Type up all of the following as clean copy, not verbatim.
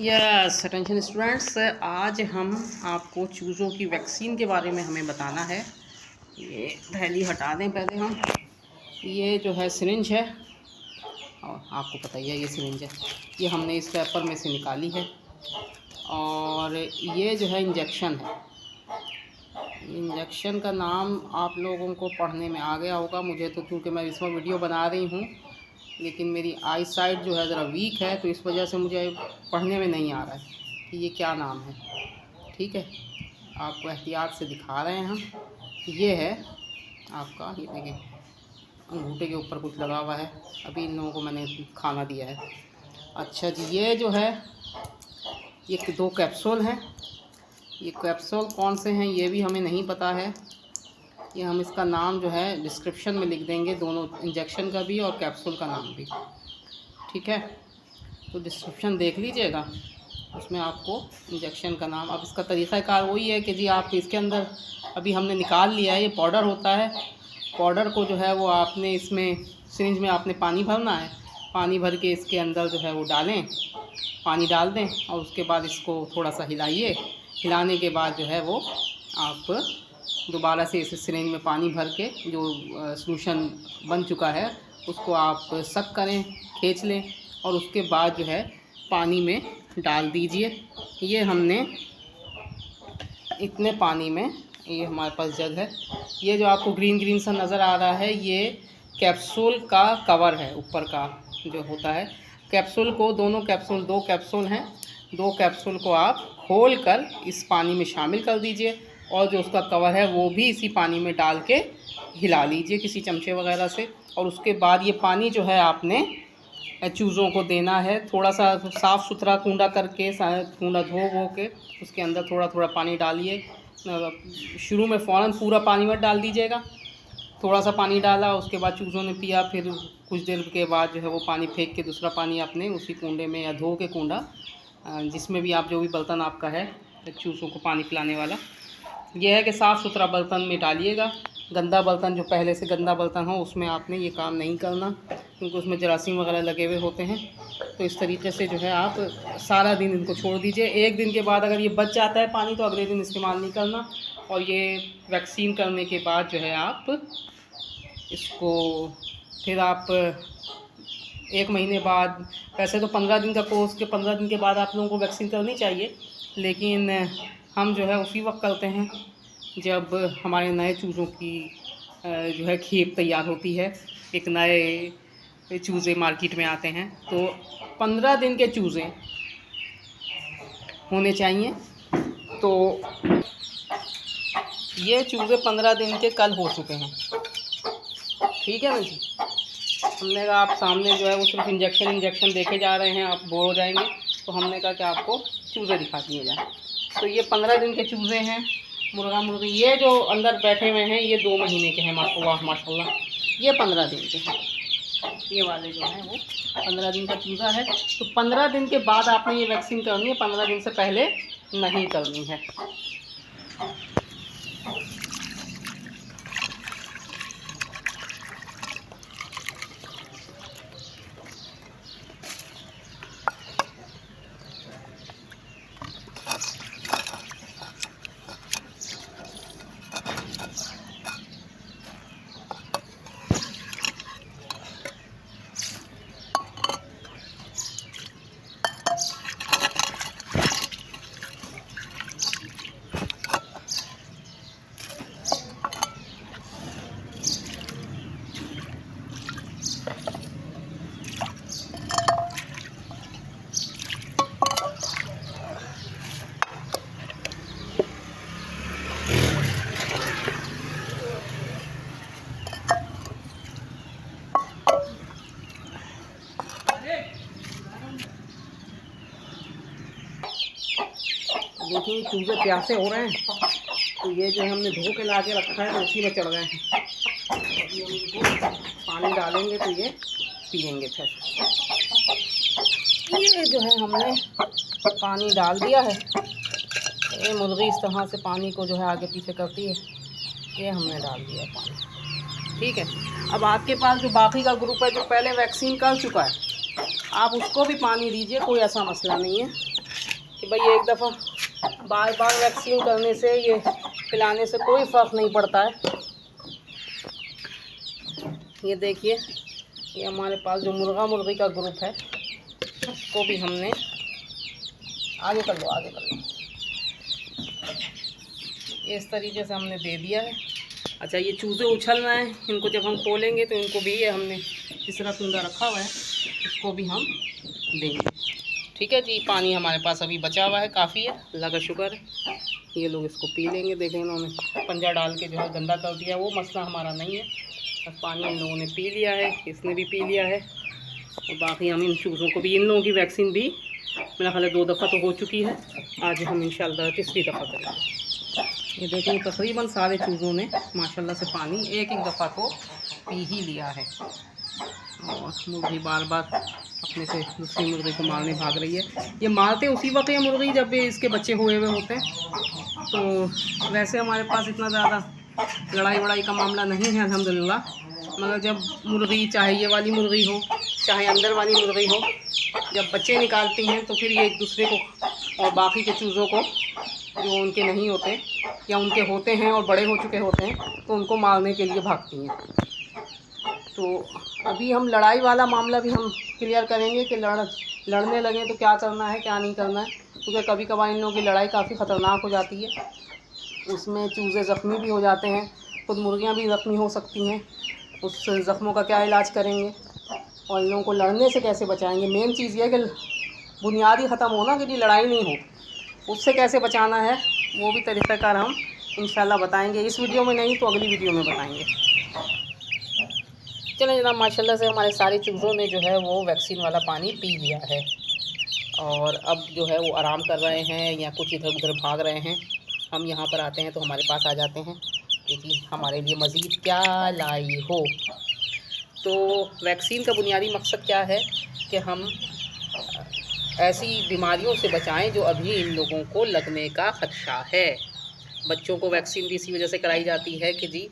Yes attention students, आज हम आपको चूज़ों की वैक्सीन के बारे में हमें बताना है। ये थैली हटा दें पहले हम। ये जो है सिरिंज है और आपको पता ही है ये सिरिंज है, ये हमने इस पेपर में से निकाली है। और ये जो है इंजेक्शन है। इंजेक्शन का नाम आप लोगों को पढ़ने में आ गया होगा, मुझे तो क्योंकि मैं इसमें वीडियो बना रही हूँ लेकिन मेरी आई साइट जो है ज़रा वीक है, तो इस वजह से मुझे पढ़ने में नहीं आ रहा है कि ये क्या नाम है। ठीक है, आपको एहतियात से दिखा रहे हैं हम। ये है आपका, ये देखिए अंगूठे के ऊपर कुछ लगा हुआ है। अभी इन लोगों को मैंने खाना दिया है। अच्छा जी, ये जो है ये 2 कैप्सूल हैं। ये कैप्सूल कौन से हैं ये भी हमें नहीं पता है। ये हम इसका नाम जो है डिस्क्रिप्शन में लिख देंगे, दोनों इंजेक्शन का भी और कैप्सूल का नाम भी। ठीक है, तो डिस्क्रिप्शन देख लीजिएगा, उसमें आपको इंजेक्शन का नाम। अब इसका तरीक़ाकार वही है कि जी आप इसके अंदर अभी हमने निकाल लिया है, ये पाउडर होता है। पाउडर को जो है वो आपने इसमें सिरिंज में आपने पानी भरना है। पानी भर के इसके अंदर जो है वो डालें, पानी डाल दें और उसके बाद इसको थोड़ा सा हिलाइए। हिलाने के बाद जो है वो आप दोबारा से इस सिरिंज में पानी भर के जो सॉल्यूशन बन चुका है उसको आप सक करें, खींच लें और उसके बाद जो है पानी में डाल दीजिए। ये हमने इतने पानी में, ये हमारे पास जग है। ये जो आपको ग्रीन ग्रीन सा नज़र आ रहा है ये कैप्सूल का कवर है, ऊपर का जो होता है। कैप्सूल को, दोनों कैप्सूल, 2 कैप्सूल हैं, 2 कैप्सूल को आप खोल कर इस पानी में शामिल कर दीजिए और जो उसका कवर है वो भी इसी पानी में डाल के हिला लीजिए किसी चमचे वगैरह से। और उसके बाद ये पानी जो है आपने चूज़ों को देना है। थोड़ा सा साफ़ सुथरा कूंडा करके, कूंडा धो के उसके अंदर थोड़ा थोड़ा पानी डालिए। शुरू में फ़ौरन पूरा पानी मत डाल दीजिएगा, थोड़ा सा पानी डाला, उसके बाद चूज़ों ने पिया, फिर कुछ देर के बाद जो है वो पानी फेंक के दूसरा पानी आपने उसी कूंडे में या धो के कूंडा जिसमें भी आप, जो भी बर्तन आपका है चूज़ों को पानी पिलाने वाला, यह है कि साफ़ सुथरा बर्तन में डालिएगा। गंदा बर्तन, जो पहले से गंदा बर्तन हो, उसमें आपने ये काम नहीं करना क्योंकि उसमें जरासीम वगैरह लगे हुए होते हैं। तो इस तरीके से जो है आप सारा दिन इनको छोड़ दीजिए। 1 दिन के बाद अगर ये बच जाता है पानी तो अगले दिन इस्तेमाल नहीं करना। और ये वैक्सीन करने के बाद जो है आप इसको फिर आप 1 महीने बाद, वैसे तो 15 दिन का कोर्स के 15 दिन के बाद आप लोगों को वैक्सीन करनी चाहिए, लेकिन हम जो है उसी वक्त करते हैं जब हमारे नए चूज़ों की जो है खेप तैयार होती है। एक नए चूज़े मार्केट में आते हैं तो 15 दिन के चूज़े होने चाहिए। तो ये चूज़े 15 दिन के कल हो चुके हैं। ठीक है ना जी, हमने कहा आप सामने जो है वो सिर्फ इंजेक्शन देखे जा रहे हैं, आप बोर हो जाएंगे, तो हमने कहा कि आपको चूज़े दिखा दिए जाए। तो ये 15 दिन के चूज़े हैं, मुर्गा मुर्गी। ये जो अंदर बैठे हुए हैं ये 2 महीने के हैं, वाह माशाल्लाह। ये 15 दिन के हैं, ये वाले जो हैं वो 15 दिन का चूज़ा है। तो 15 दिन के बाद आपने ये वैक्सीन करनी है, 15 दिन से पहले नहीं करनी है। देखिए चूज़े प्यासे हो रहे हैं, तो ये जो हमने धो के ला के रखा है तो उसी में चढ़ गए हैं। अभी हम इनको पानी डालेंगे तो ये पिएंगे। फिर ये जो है हमने पानी डाल दिया है। ये मुर्गी इस तरह से पानी को जो है आगे पीछे करती है, ये हमने डाल दिया पानी। ठीक है, अब आपके पास जो बाकी का ग्रुप है जो पहले वैक्सीन कर चुका है, आप उसको भी पानी दीजिए, कोई ऐसा मसला नहीं है। कि भाई एक दफ़ा बार बार वैक्सीन करने से, ये पिलाने से कोई फ़र्क नहीं पड़ता है। ये देखिए, ये हमारे पास जो मुर्गा मुर्गी का ग्रुप है उसको भी हमने आगे कर लो। ये इस तरीके से हमने दे दिया है। अच्छा, ये चूज़े उछल रहे हैं, इनको जब हम खोलेंगे तो इनको भी, ये हमने इस तरह कुंदा रखा हुआ है, इसको भी हम देंगे। ठीक है जी, पानी हमारे पास अभी बचा हुआ है, काफ़ी है, अल्लाह का शुक्र है। ये लोग इसको पी लेंगे। देखें, इन्होंने पंजा डाल के जो है गंदा कर दिया, वो मसला हमारा नहीं है। बस पानी इन लोगों ने पी लिया है, इसने भी पी लिया है, और बाकी हम इन चूज़ों को भी, इन लोगों की वैक्सीन भी मेरा ख्याल है 2 दफ़ा तो हो चुकी है, आज हम इंशाल्लाह तीसरी दफ़ा करेंगे। ये देखें, तकरीबन सारे चूज़ों ने माशाल्लाह से पानी एक दफ़ा तो पी ही लिया है, और मुर्गी बार बार अपने से दूसरी मुर्गी को मारने भाग रही है। ये मारते उसी वक्त है मुर्गी जब इसके बच्चे हुए हुए होते हैं। तो वैसे हमारे पास इतना ज़्यादा लड़ाई वड़ाई का मामला नहीं है अल्हम्दुलिल्लाह, मगर जब मुर्गी, चाहे ये वाली मुर्गी हो चाहे अंदर वाली मुर्गी हो, जब बच्चे निकालती हैं तो फिर ये एक दूसरे को और बाकी के चूज़ों को जो उनके नहीं होते या उनके होते हैं और बड़े हो चुके होते हैं तो उनको मारने के लिए भागती हैं। तो अभी हम लड़ाई वाला मामला भी हम क्लियर करेंगे कि लड़ने लगें तो क्या करना है क्या नहीं करना है, क्योंकि कभी कभार इन लोगों की लड़ाई काफ़ी ख़तरनाक हो जाती है, उसमें चूज़े ज़ख्मी भी हो जाते हैं, खुद मुर्गियाँ भी ज़ख्मी हो सकती हैं। उस ज़ख्मों का क्या इलाज करेंगे और इन लोगों को लड़ने से कैसे बचाएंगे। मेन चीज़ ये है कि बुनियादी ख़त्म होना, कि लड़ाई नहीं हो, उससे कैसे बचाना है वो भी तरीक़ाकार हम इंशाल्लाह बताएंगे। इस वीडियो में नहीं तो अगली वीडियो में बताएंगे। चलें जनाब, माशाल्लाह से हमारे सारे चूज़ों ने जो है वो वैक्सीन वाला पानी पी लिया है, और अब जो है वो आराम कर रहे हैं या कुछ इधर उधर भाग रहे हैं। हम यहाँ पर आते हैं तो हमारे पास आ जाते हैं कि हमारे लिए मज़ीद क्या लाई हो। तो वैक्सीन का बुनियादी मकसद क्या है कि हम ऐसी बीमारियों से बचाएं जो अभी इन लोगों को लगने का ख़दशा है। बच्चों को वैक्सीन भी इसी वजह से कराई जाती है कि जी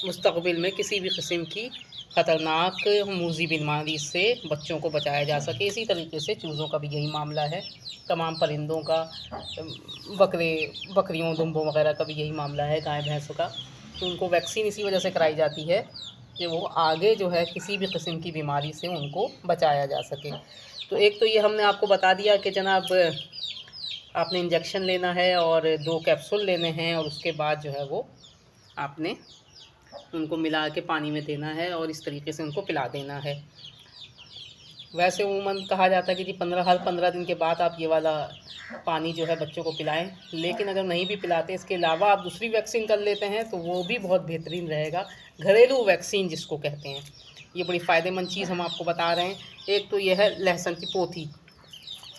मुस्तक़बिल में किसी भी किस्म की ख़तरनाक मूज़ी बीमारी से बच्चों को बचाया जा सके। इसी तरीके से चूज़ों का भी यही मामला है, तमाम परिंदों का, बकरियों दुम्बों वगैरह का भी यही मामला है, गाय भैंसों का। तो उनको वैक्सीन इसी वजह से कराई जाती है कि वो आगे जो है किसी भी किस्म की बीमारी से उनको बचाया जा सके। तो एक तो ये हमने आपको बता दिया कि जनाब आपने इंजेक्शन लेना है और 2 कैप्सूल लेने हैं, और उसके बाद जो है वो आपने उनको मिला के पानी में देना है और इस तरीके से उनको पिला देना है। वैसे उमूमन कहा जाता है कि जी हर 15 दिन के बाद आप ये वाला पानी जो है बच्चों को पिलाएं, लेकिन अगर नहीं भी पिलाते, इसके अलावा आप दूसरी वैक्सीन कर लेते हैं तो वो भी बहुत बेहतरीन रहेगा। घरेलू वैक्सीन जिसको कहते हैं, ये बड़ी फ़ायदेमंद चीज़ हम आपको बता रहे हैं। एक तो ये है लहसुन की पोथी,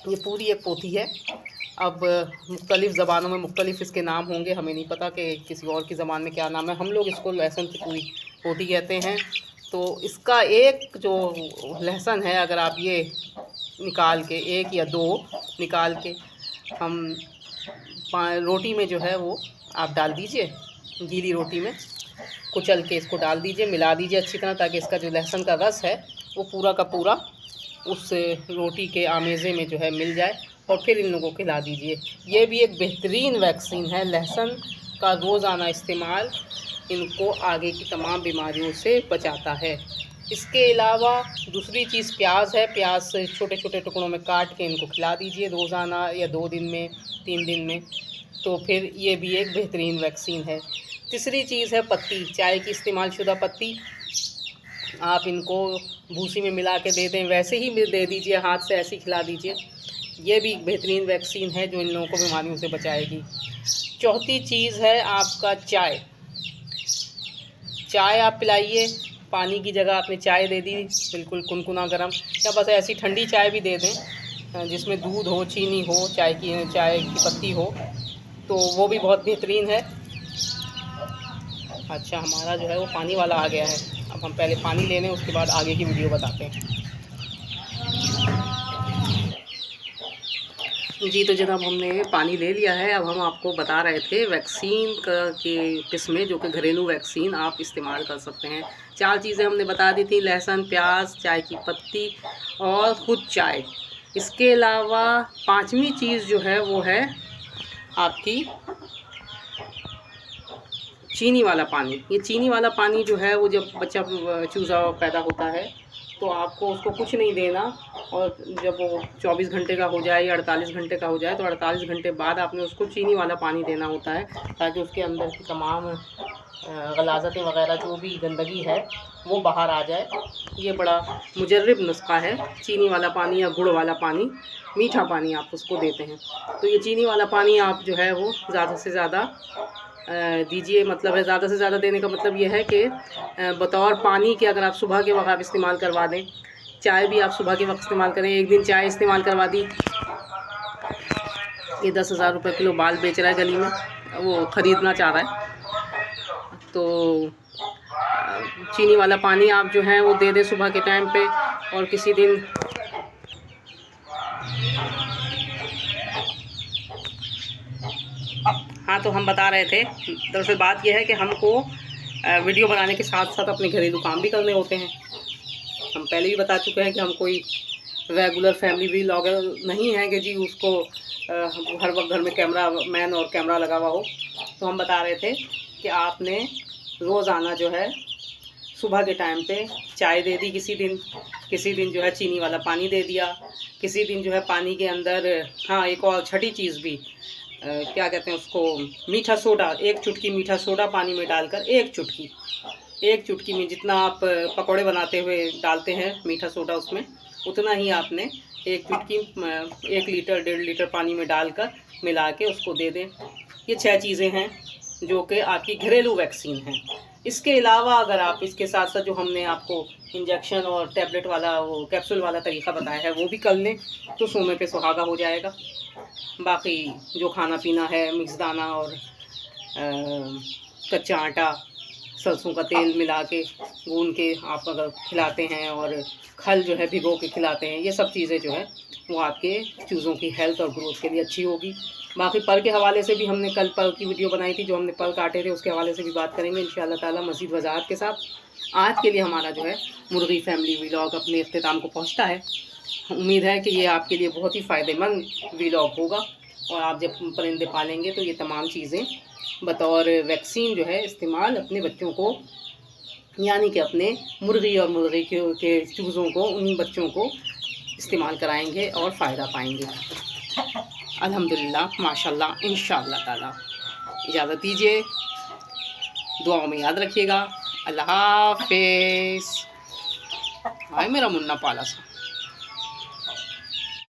ये पूरी एक पोथी है। अब मुख्तलिफ़ ज़बानों में मुख्तलिफ़ इसके नाम होंगे, हमें नहीं पता कि किसी और की ज़बान में क्या नाम है। हम लोग इसको लहसुन की पूरी पोथी कहते हैं। तो इसका एक जो लहसुन है, अगर आप ये निकाल के 1 या 2 निकाल के हम रोटी में जो है वो आप डाल दीजिए, गीली रोटी में कुचल के इसको डाल दीजिए, मिला दीजिए अच्छी तरह, ताकि इसका जो लहसुन का रस है वो पूरा का पूरा उस रोटी के आमेज़े में जो है मिल जाए, और फिर इन लोगों को खिला दीजिए। ये भी एक बेहतरीन वैक्सीन है। लहसुन का रोज़ाना इस्तेमाल इनको आगे की तमाम बीमारियों से बचाता है। इसके अलावा दूसरी चीज़ प्याज है। प्याज छोटे छोटे टुकड़ों में काट के इनको खिला दीजिए रोज़ाना या 2 दिन में 3 दिन में, तो फिर ये भी एक बेहतरीन वैक्सीन है। तीसरी चीज़ है पत्ती, चाय की इस्तेमाल शुदा पत्ती। आप इनको भूसी में मिला के दे दें, वैसे ही दे दीजिए, हाथ से ऐसे ही खिला दीजिए। ये भी एक बेहतरीन वैक्सीन है जो इन लोगों को बीमारियों से बचाएगी। चौथी चीज़ है आपका चाय। चाय आप पिलाइए, पानी की जगह आपने चाय दे दी, बिल्कुल कुनकुना गरम, या बस ऐसी ठंडी चाय भी दे दें जिसमें दूध हो, चीनी हो, चाय की पत्ती हो, तो वो भी बहुत बेहतरीन है। अच्छा, हमारा जो है वो पानी वाला आ गया है। अब हम पहले पानी ले लें, उसके बाद आगे की वीडियो बताते हैं। जी तो जनाब हमने पानी ले लिया है। अब हम आपको बता रहे थे वैक्सीन की किस्में जो कि घरेलू वैक्सीन आप इस्तेमाल कर सकते हैं। 4 चीज़ें हमने बता दी थी, लहसुन, प्याज, चाय की पत्ती और खुद चाय। इसके अलावा पांचवी चीज़ जो है वो है आपकी चीनी वाला पानी। ये चीनी वाला पानी जो है वो जब बच्चा चूज़ा पैदा होता है तो आपको उसको कुछ नहीं देना, और जब वो 24 घंटे का हो जाए या 48 घंटे का हो जाए तो 48 घंटे बाद आपने उसको चीनी वाला पानी देना होता है, ताकि उसके अंदर की तमाम गलाज़तें वग़ैरह जो भी गंदगी है वो बाहर आ जाए। ये बड़ा मुजर्रिब नुस्खा है, चीनी वाला पानी या गुड़ वाला पानी, मीठा पानी आप उसको देते हैं। तो ये चीनी वाला पानी आप जो है वो ज़्यादा से ज़्यादा दीजिए। मतलब है ज़्यादा से ज़्यादा देने का मतलब ये है कि बतौर पानी के अगर आप सुबह के वक्त आप इस्तेमाल करवा दें, चाय भी आप सुबह के वक्त इस्तेमाल करें। एक दिन चाय इस्तेमाल करवा दी, ये 10,000 रुपये किलो बाल बेच रहा है गली में, वो ख़रीदना चाह रहा है, तो चीनी वाला पानी आप जो है वो दे दें सुबह के टाइम पे। और किसी दिन हाँ, तो हम बता रहे थे, दरअसल बात यह है कि हमको वीडियो बनाने के साथ साथ अपने घरेलू काम भी करने होते हैं। हम पहले भी बता चुके हैं कि हम कोई रेगुलर फैमिली व्लॉगर नहीं है कि जी उसको हर वक्त घर में कैमरा मैन और कैमरा लगा हुआ हो। तो हम बता रहे थे कि आपने रोज़ाना जो है सुबह के टाइम पे चाय दे दी, किसी दिन जो है चीनी वाला पानी दे दिया, किसी दिन जो है पानी के अंदर हाँ एक और छठी चीज़ भी क्या कहते हैं उसको, मीठा सोडा, एक चुटकी मीठा सोडा पानी में डालकर, एक चुटकी में जितना आप पकौड़े बनाते हुए डालते हैं मीठा सोडा उसमें, उतना ही आपने एक चुटकी 1 लीटर 1.5 लीटर पानी में डालकर मिला के उसको दे दें। ये 6 चीज़ें हैं जो कि आपकी घरेलू वैक्सीन हैं। इसके अलावा अगर आप इसके साथ साथ जो हमने आपको इंजेक्शन और टैबलेट वाला वो कैप्सूल वाला तरीका बताया है वो भी कर लें तो सोने पे सुहागा हो जाएगा। बाकी जो खाना पीना है, मिक्स दाना और कच्चा आटा, सरसों का तेल मिला के गूंद के आप अगर खिलाते हैं और खल जो है भिगो के खिलाते हैं, ये सब चीज़ें जो है वो आपके चूज़ों की हेल्थ और ग्रोथ के लिए अच्छी होगी। बाकी पर के हवाले से भी हमने कल पर की वीडियो बनाई थी, जो हमने पर काटे थे उसके हवाले से भी बात करेंगे इंशाअल्लाह ताला मज़ीद वज़ाहत के साथ। आज के लिए हमारा जो है मुर्गी फैमिली व्लॉग अपने इख्तिताम को पहुँचता है। उम्मीद है कि ये आपके लिए बहुत ही फ़ायदेमंद व्लॉग होगा, और आप जब परिंदे पालेंगे तो ये तमाम चीज़ें बतौर वैक्सीन जो है इस्तेमाल अपने बच्चों को, यानी कि अपने मुर्गी और मुर्गी के चूज़ों को, उन बच्चों को इस्तेमाल कराएंगे और फ़ायदा पाएंगे। अल्हम्दुलिल्लाह, माशाल्लाह, इंशाअल्लाह ताला। इजाज़त दीजिए, दुआओं में याद रखिएगा। अल्लाह हाफ़िज़। हाय मेरा मुन्ना पाला सा।